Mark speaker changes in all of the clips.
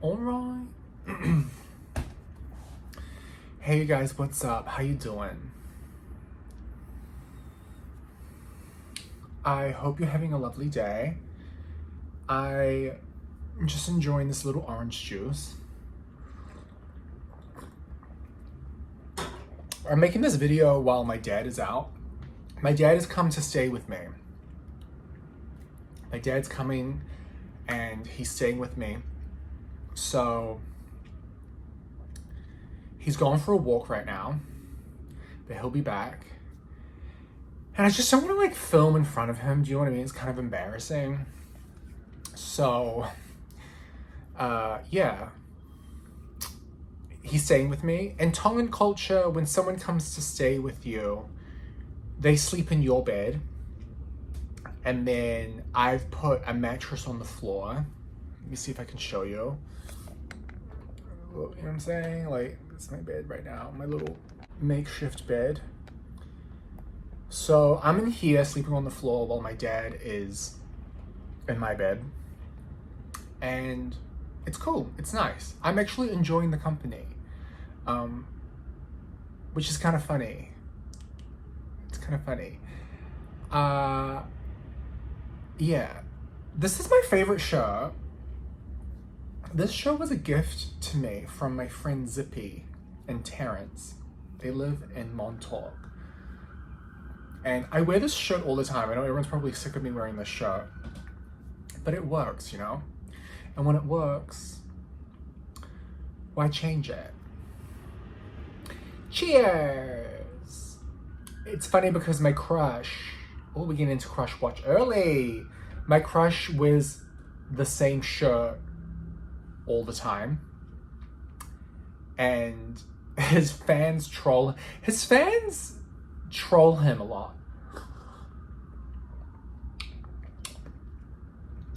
Speaker 1: All right. Hey you guys, what's up? How you doing? I hope you're having a lovely day. I'm just enjoying this little orange juice. I'm making this video while my dad is out. My dad has come to stay with me. My dad's coming and he's staying with me. So he's going for a walk right now, but he'll be back. And I just don't want to like film in front of him. Do you know what I mean? It's kind of embarrassing. So, yeah. He's staying with me. In Tongan culture, when someone comes to stay with you, they sleep in your bed. And then I've put a mattress on the floor. Let me see if I can show you. You know what I'm saying? Like, it's my bed right now. My little makeshift bed. So I'm in here sleeping on the floor while my dad is in my bed. And it's cool. It's nice. I'm actually enjoying the company. Which is kind of funny. It's kind of funny. Yeah. This is my favorite show. This show was a gift to me from my friend Zippy and Terrence. They live in Montauk. And I wear this shirt all the time. I know everyone's probably sick of me wearing this shirt. But it works, you know? And when it works, why change it? Cheers! It's funny because my crush, we're getting into crush watch early. My crush wears the same shirt all the time. And his fans troll him a lot.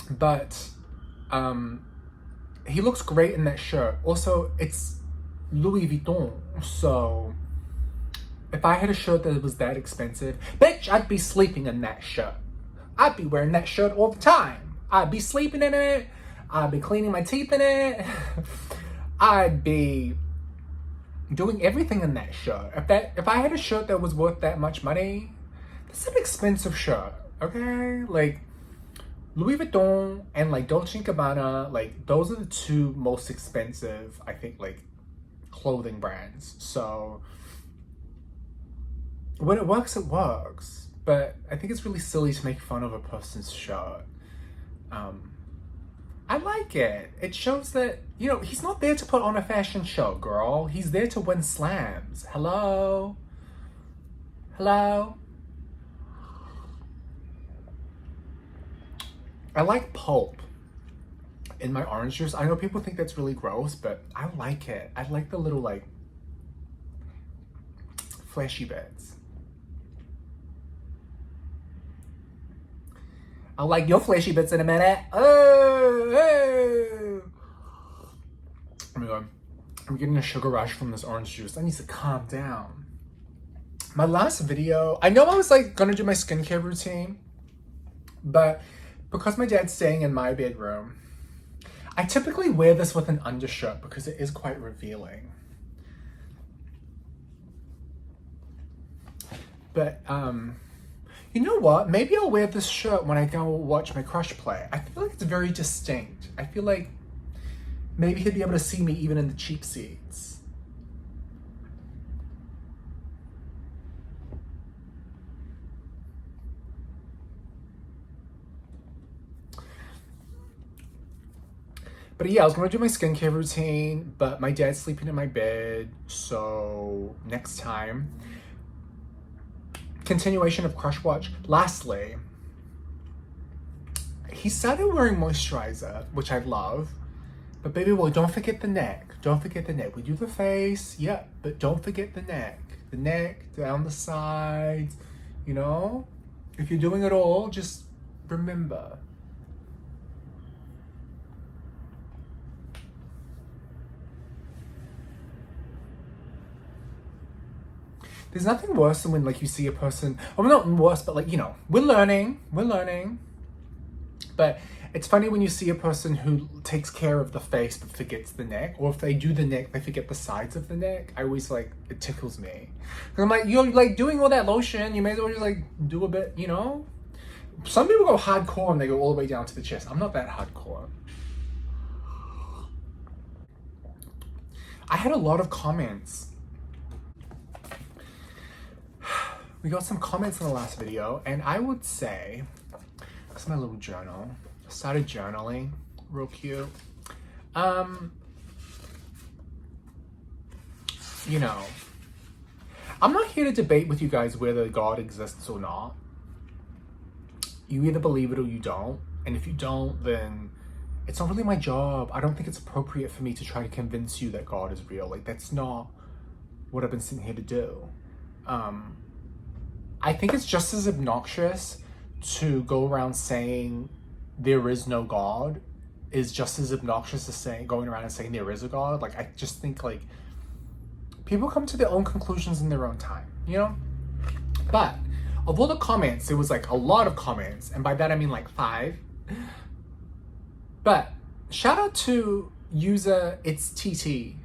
Speaker 1: But he looks great in that shirt. Also, it's Louis Vuitton, so if I had a shirt that was that expensive, bitch, I'd be sleeping in that shirt. I'd be wearing that shirt all the time. I'd be sleeping in it. I'd be cleaning my teeth in it. I'd be doing everything in that shirt. If I had a shirt that was worth that much money, that's an expensive shirt, okay? Like, Louis Vuitton and like Dolce & Gabbana, like those are the two most expensive, I think, like clothing brands. So when it works, it works. But I think it's really silly to make fun of a person's shirt. I like it. It shows that, you know, he's not there to put on a fashion show, girl. He's there to win slams. Hello? Hello? I like pulp in my orange juice. I know people think that's really gross, but I like it. I like the little, like, fleshy bits. I'll like your fleshy bits in a minute. Oh. Oh my god. I'm getting a sugar rush from this orange juice. I need to calm down. My last video, I know I was like gonna do my skincare routine, but because my dad's staying in my bedroom, I typically wear this with an undershirt because it is quite revealing. But, you know what? Maybe I'll wear this shirt when I go watch my crush play. I feel like it's very distinct. I feel like maybe he'd be able to see me even in the cheap seats. But yeah, I was gonna do my skincare routine, but my dad's sleeping in my bed, so next time. Continuation of Crush Watch. Lastly, he started wearing moisturizer, which I love. But baby boy, don't forget the neck. Don't forget the neck. We do the face, yeah, but don't forget the neck. The neck, down the sides, you know? If you're doing it all, just remember. There's nothing worse than when like you see a person, or not worse, but like, you know, we're learning. But It's funny when you see a person who takes care of the face but forgets the neck, or if they do the neck, they forget the sides of the neck. I always like, it tickles me. I'm like, you're like doing all that lotion, you may as well just like do a bit, you know? Some people go hardcore and they go all the way down to the chest. I'm not that hardcore. I had a lot of comments. We got some comments in the last video, and I would say, this is my little journal. I started journaling, real cute. You know, I'm not here to debate with you guys whether God exists or not. You either believe it or you don't. And if you don't, then it's not really my job. I don't think it's appropriate for me to try to convince you that God is real. Like, that's not what I've been sitting here to do. I think it's just as obnoxious to go around saying there is no God is just as obnoxious as going around and saying there is a God. Like, I just think like people come to their own conclusions in their own time, you know? But of all the comments, there was like a lot of comments, and by that I mean like 5. But shout out to user it's TT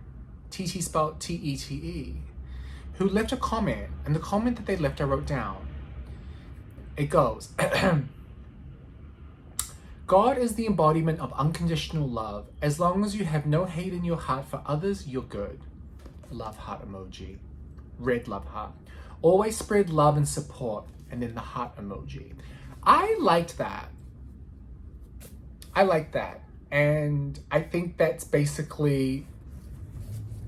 Speaker 1: spelled TETE, who left a comment, and the comment that they left I wrote down. It goes, God is the embodiment of unconditional love. As long as you have no hate in your heart for others, you're good. Love heart emoji. Red love heart. Always spread love and support, and then the heart emoji. I liked that. And I think that's basically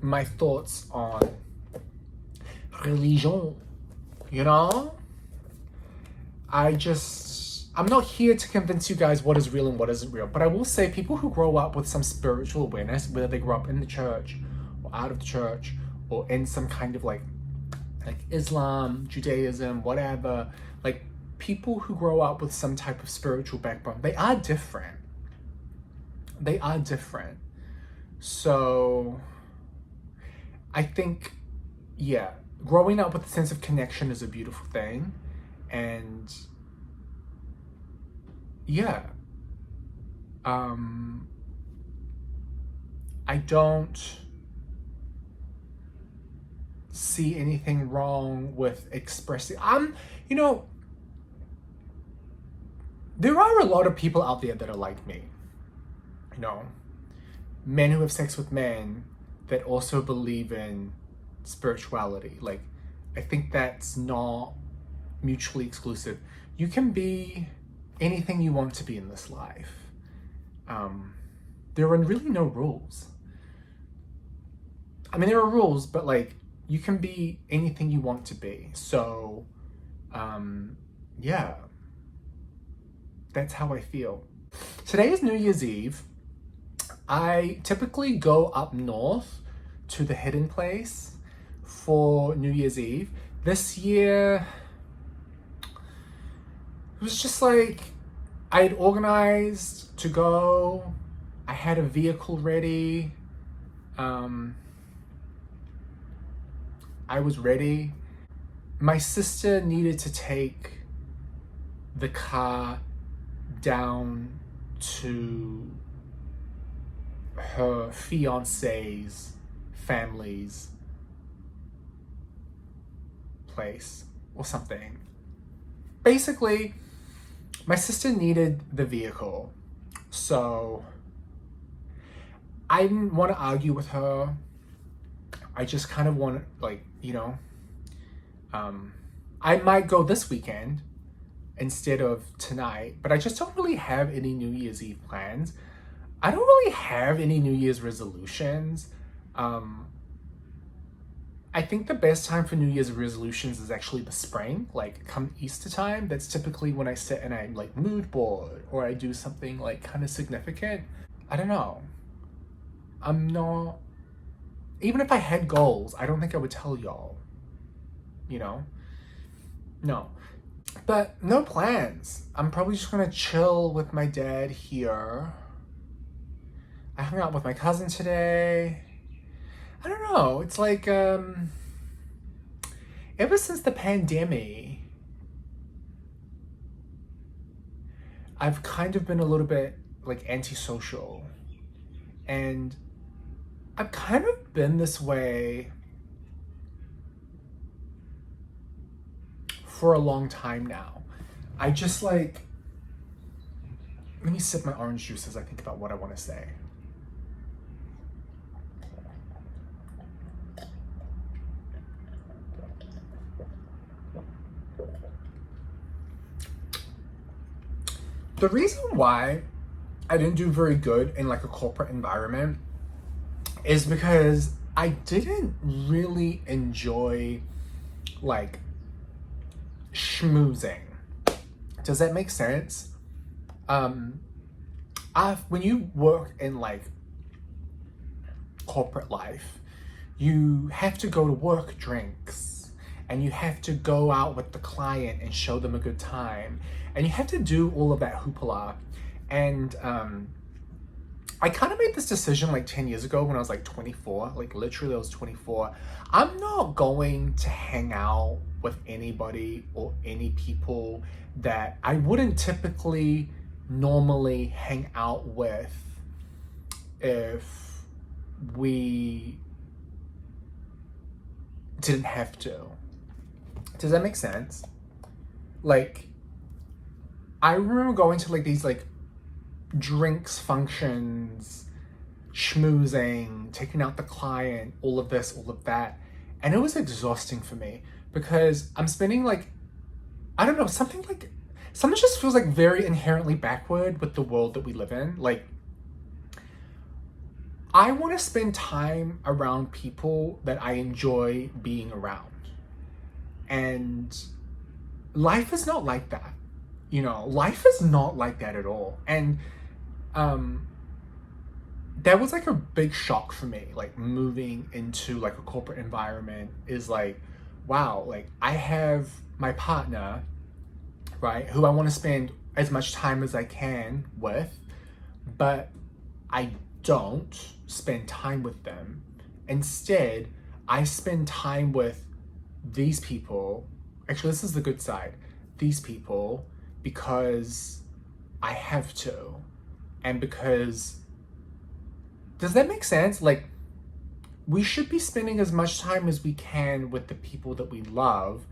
Speaker 1: my thoughts on religion, you know? I'm not here to convince you guys what is real and what isn't real, but I will say people who grow up with some spiritual awareness, whether they grow up in the church or out of the church or in some kind of like Islam, Judaism, whatever, like people who grow up with some type of spiritual background, they are different. So I think, yeah, growing up with a sense of connection is a beautiful thing. And yeah, I don't see anything wrong with expressing. You know, there are a lot of people out there that are like me. You know, men who have sex with men that also believe in spirituality. Like, I think that's not mutually exclusive. You can be anything you want to be in this life. There are really no rules. I mean, there are rules, but like, you can be anything you want to be. So, yeah, that's how I feel. Today is New Year's Eve. I typically go up north to the hidden place for New Year's Eve. This year, it was just like, I had organized to go. I had a vehicle ready. I was ready. My sister needed to take the car down to her fiance's family's place or something. Basically, my sister needed the vehicle, so I didn't want to argue with her. I just kind of want to, like, you know, I might go this weekend instead of tonight, but I just don't really have any New Year's Eve plans. I don't really have any New Year's resolutions. I think the best time for New Year's resolutions is actually the spring, like come Easter time. That's typically when I sit and I like mood board or I do something like kind of significant. I don't know. I'm not, even if I had goals, I don't think I would tell y'all, you know? No. But no plans. I'm probably just gonna chill with my dad here. I hung out with my cousin today. I don't know. It's like, ever since the pandemic, I've kind of been a little bit like antisocial. And I've kind of been this way for a long time now. I just like, let me sip my orange juice as I think about what I want to say. The reason why I didn't do very good in like a corporate environment is because I didn't really enjoy like schmoozing. Does that make sense? When you work in like corporate life, you have to go to work drinks and you have to go out with the client and show them a good time. And you have to do all of that hoopla. And I kind of made this decision like 10 years ago when I was like 24, like literally I was 24. I'm not going to hang out with anybody or any people that I wouldn't typically normally hang out with if we didn't have to. Does that make sense? Like, I remember going to like these like drinks functions, schmoozing, taking out the client, all of this, all of that. And it was exhausting for me because I'm spending like, I don't know, something just feels like very inherently backward with the world that we live in. Like, I want to spend time around people that I enjoy being around. And life is not like that. You know, life is not like that at all. And that was like a big shock for me, like moving into like a corporate environment is like, wow, like I have my partner, right, who I want to spend as much time as I can with, but I don't spend time with them. Instead, I spend time with these people. Actually, this is the good side. These people because I have to. And because, does that make sense? Like, we should be spending as much time as we can with the people that we love,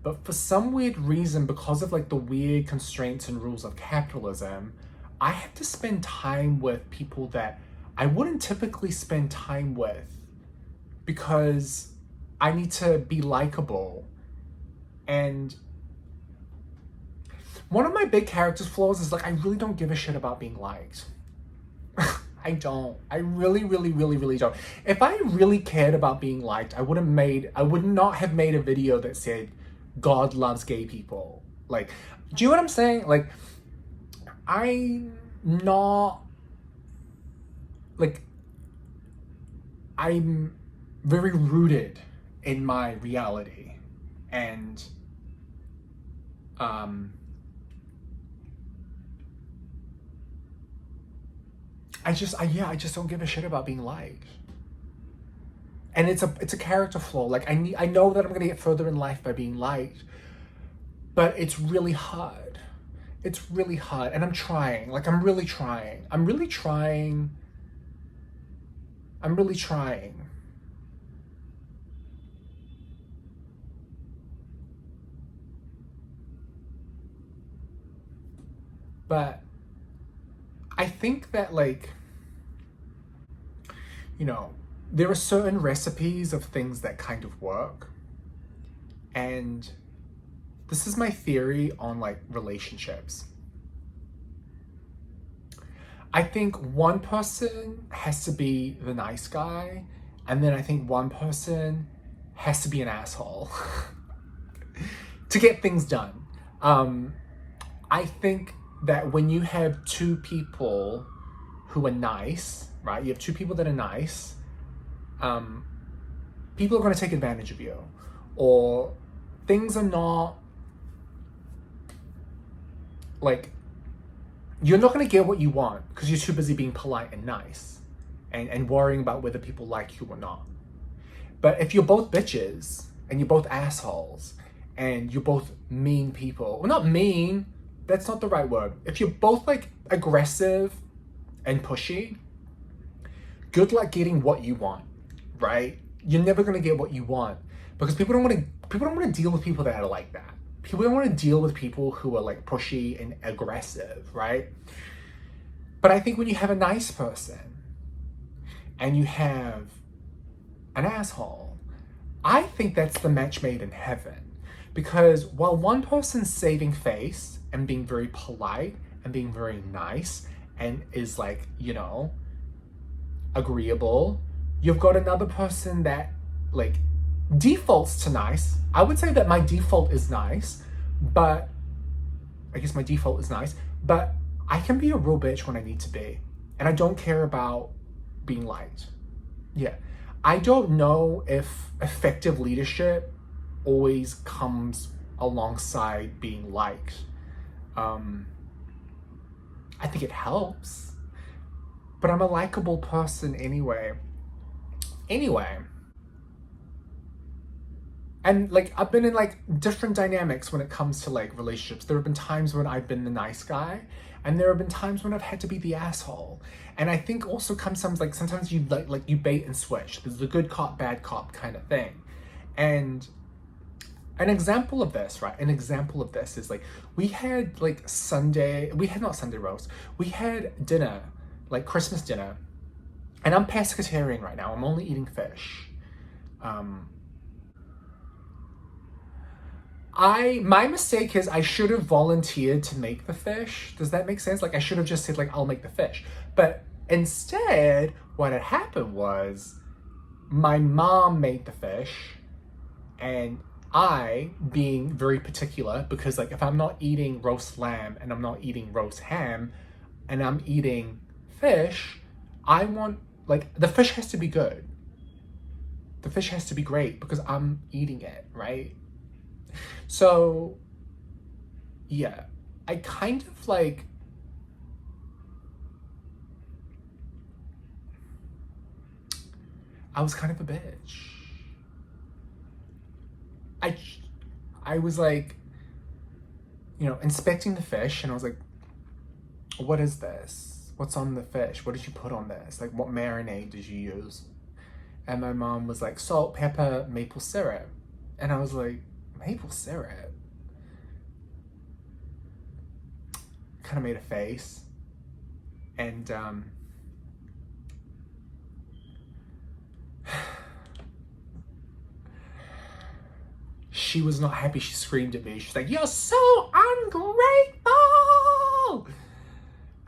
Speaker 1: but for some weird reason, because of like the weird constraints and rules of capitalism, I have to spend time with people that I wouldn't typically spend time with because I need to be likable. And one of my big character flaws is like, I really don't give a shit about being liked. I don't. I really, really, really, really don't. If I really cared about being liked, I would not have made a video that said, God loves gay people. Like, do you know what I'm saying? Like, I'm very rooted in my reality. And, I just don't give a shit about being liked. And it's a character flaw. Like, I know that I'm gonna get further in life by being liked, but it's really hard. It's really hard. And I'm trying. Like, I'm really trying. But I think that, like, you know, there are certain recipes of things that kind of work. And this is my theory on like relationships. I think one person has to be the nice guy, and then I think one person has to be an asshole to get things done. I think that when you have two people who are nice, right? You have two people that are nice, people are going to take advantage of you, or things are not like, you're not going to get what you want because you're too busy being polite and nice and worrying about whether people like you or not. But if you're both bitches and you're both assholes and you're both mean people, well, not mean, that's not the right word. If you're both like aggressive and pushy, good luck getting what you want, right? You're never gonna get what you want because people don't want to deal with people that are like that. People don't want to deal with people who are like pushy and aggressive, right? But I think when you have a nice person and you have an asshole, I think that's the match made in heaven. Because while one person's saving face and being very polite and being very nice and is like, you know, agreeable, you've got another person that like defaults to nice. I would say that my default is nice, but I guess my default is nice, but I can be a real bitch when I need to be. And I don't care about being liked. Yeah. I don't know if effective leadership always comes alongside being liked. I think it helps, but I'm a likable person anyway. And like I've been in like different dynamics when it comes to like relationships. There have been times when I've been the nice guy, and there have been times when I've had to be the asshole. And I think also sometimes you like you bait and switch. There's the good cop, bad cop kind of thing. And an example of this, right? An example of this is like we had not Sunday roast. We had dinner, like Christmas dinner, and I'm pescatarian right now. I'm only eating fish. My mistake is I should have volunteered to make the fish. Does that make sense? Like I should have just said like, I'll make the fish. But instead, what had happened was my mom made the fish, and I, being very particular, because like if I'm not eating roast lamb and I'm not eating roast ham and I'm eating fish, I want, like, the fish has to be good. The fish has to be great because I'm eating it, right? So, yeah, I kind of like, I was kind of a bitch. I was like, you know, inspecting the fish, and I was like, what is this? What's on the fish? What did you put on this? Like, what marinade did you use? And my mom was like, salt, pepper, maple syrup. And I was like, maple syrup? Kind of made a face. And, she was not happy. She screamed at me. She's like, you're so ungrateful.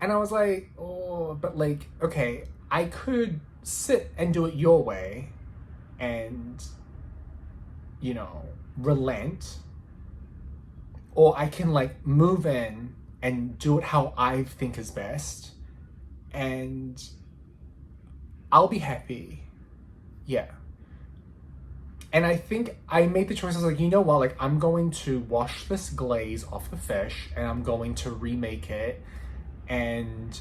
Speaker 1: And I was like, oh, but like, okay, I could sit and do it your way and, you know, relent. Or I can like move in and do it how I think is best. And I'll be happy. Yeah. And I think I made the choice. I was like, you know what? Like, I'm going to wash this glaze off the fish and I'm going to remake it. And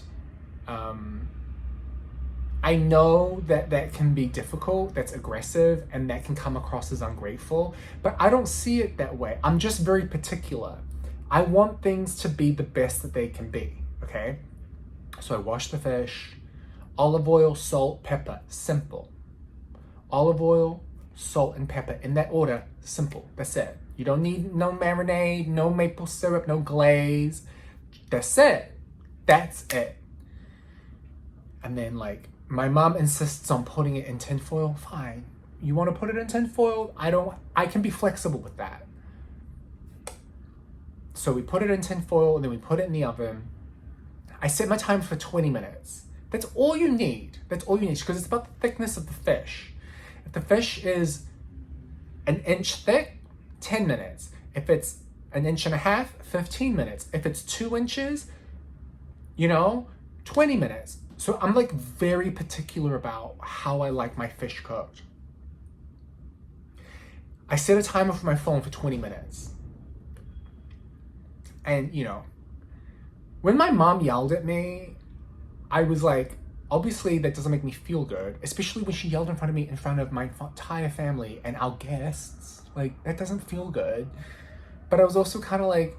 Speaker 1: I know that that can be difficult, that's aggressive, and that can come across as ungrateful. But I don't see it that way. I'm just very particular. I want things to be the best that they can be, okay? So I wash the fish, olive oil, salt, pepper, simple. Olive oil, salt, and pepper in that order, simple. That's it. You don't need no marinade, no maple syrup, no glaze. That's it. That's it. And then like my mom insists on putting it in tinfoil. Fine. You want to put it in tinfoil? I can be flexible with that. So we put it in tinfoil and then we put it in the oven. I set my time for 20 minutes. That's all you need. That's all you need, because it's about the thickness of the fish. If the fish is an inch thick, 10 minutes. If it's an inch and a half, 15 minutes. If it's 2 inches, 20 minutes. So I'm like very particular about how I like my fish cooked. I set a timer for my phone for 20 minutes. And, when my mom yelled at me, I was like, obviously that doesn't make me feel good, especially when she yelled in front of me, in front of my entire family and our guests. Like, that doesn't feel good. But I was also kind of like,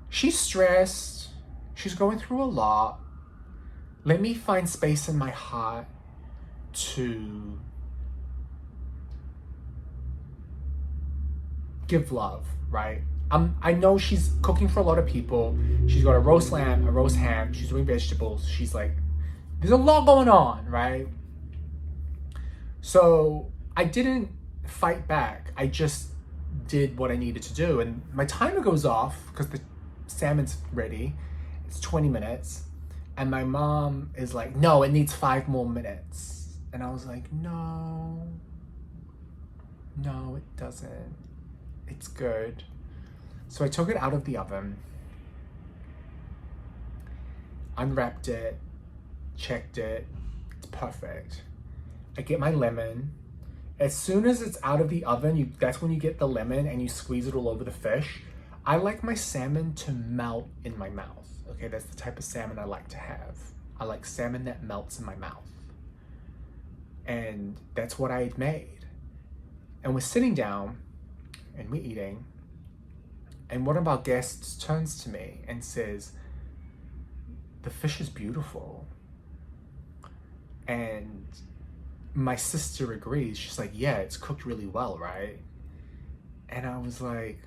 Speaker 1: she's stressed. She's going through a lot. Let me find space in my heart to give love, right? I know she's cooking for a lot of people. She's got a roast lamb, a roast ham. She's doing vegetables. She's like, there's a lot going on, right? So I didn't fight back. I just did what I needed to do. And my timer goes off because the salmon's ready. It's 20 minutes. And my mom is like, no, it needs 5 more minutes. And I was like, no, it doesn't. It's good. So I took it out of the oven, unwrapped it, checked it. It's perfect. I get my lemon. As soon as it's out of the oven, that's when you get the lemon and you squeeze it all over the fish. I like my salmon to melt in my mouth. Okay, that's the type of salmon I like to have. I like salmon that melts in my mouth. And that's what I had made. And we're sitting down and we're eating. And one of our guests turns to me and says, the fish is beautiful. And my sister agrees. She's like, yeah, it's cooked really well, right? And I was like,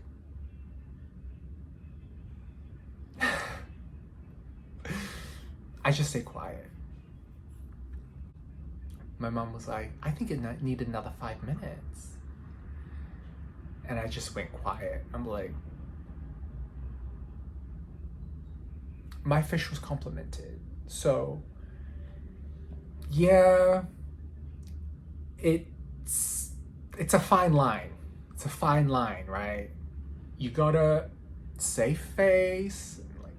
Speaker 1: I just stay quiet. My mom was like, I think it needed another 5 minutes. And I just went quiet. I'm like, my fish was complimented. So yeah, it's a fine line. It's a fine line, right? You gotta save face, like,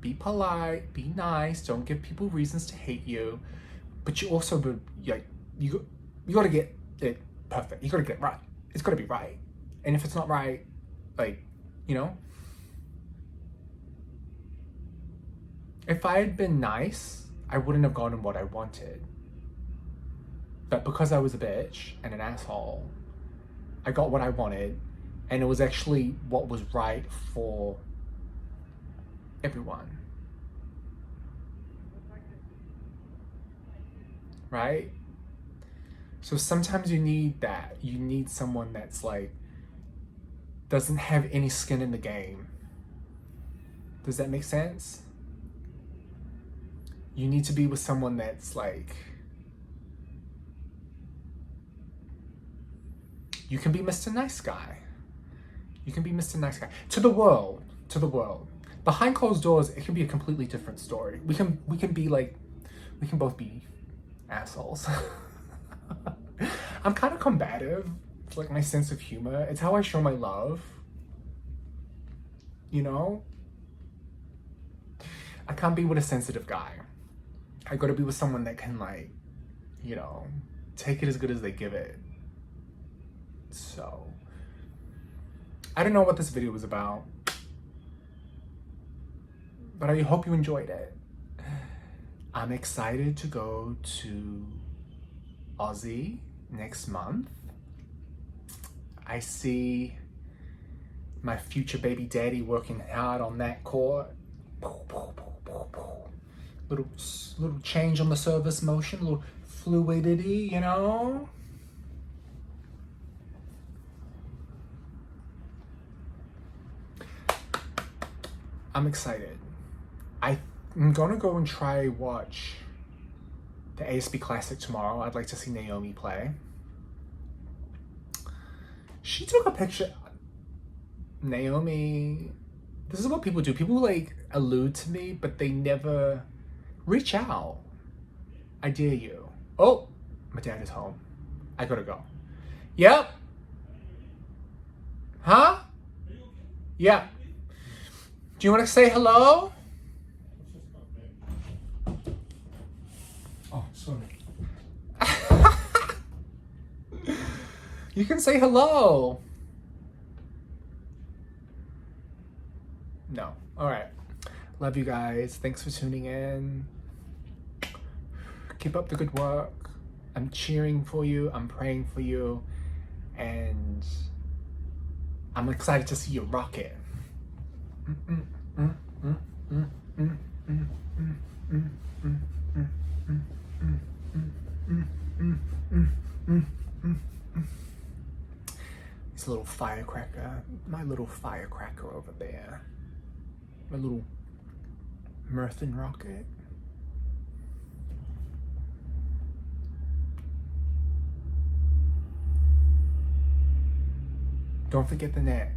Speaker 1: be polite, be nice, don't give people reasons to hate you, but you also, you gotta get it perfect. You gotta get it right. It's gotta be right. And if it's not right, like, you know, if I had been nice, I wouldn't have gotten what I wanted. But because I was a bitch and an asshole, I got what I wanted, and it was actually what was right for everyone. Right? So sometimes you need that. You need someone that's like, doesn't have any skin in the game. Does that make sense? You need to be with someone that's like, you can be Mr. Nice Guy. You can be Mr. Nice Guy. To the world. Behind closed doors, it can be a completely different story. We can be like, we can both be assholes. I'm kind of combative. It's like my sense of humor. It's how I show my love. You know? I can't be with a sensitive guy. I gotta be with someone that can, like, you know, take it as good as they give it. So, I don't know what this video was about, but I hope you enjoyed it. I'm excited to go to Aussie next month. I see my future baby daddy working hard on that court. Little change on the service motion, little fluidity, you know? I'm excited. I'm gonna go and try watch the ASB Classic tomorrow. I'd like to see Naomi play. She took a picture. Naomi, this is what people do. People like allude to me, but they never reach out. I dare you. Oh, my dad is home. I gotta go. Yep. Huh? Yeah. Do you want to say hello? Oh, sorry. You can say hello. No. All right. Love you guys. Thanks for tuning in. Keep up the good work. I'm cheering for you. I'm praying for you. And I'm excited to see you rock it. It's a little firecracker, my little firecracker over there. My little Mirthan rocket. Don't forget the neck.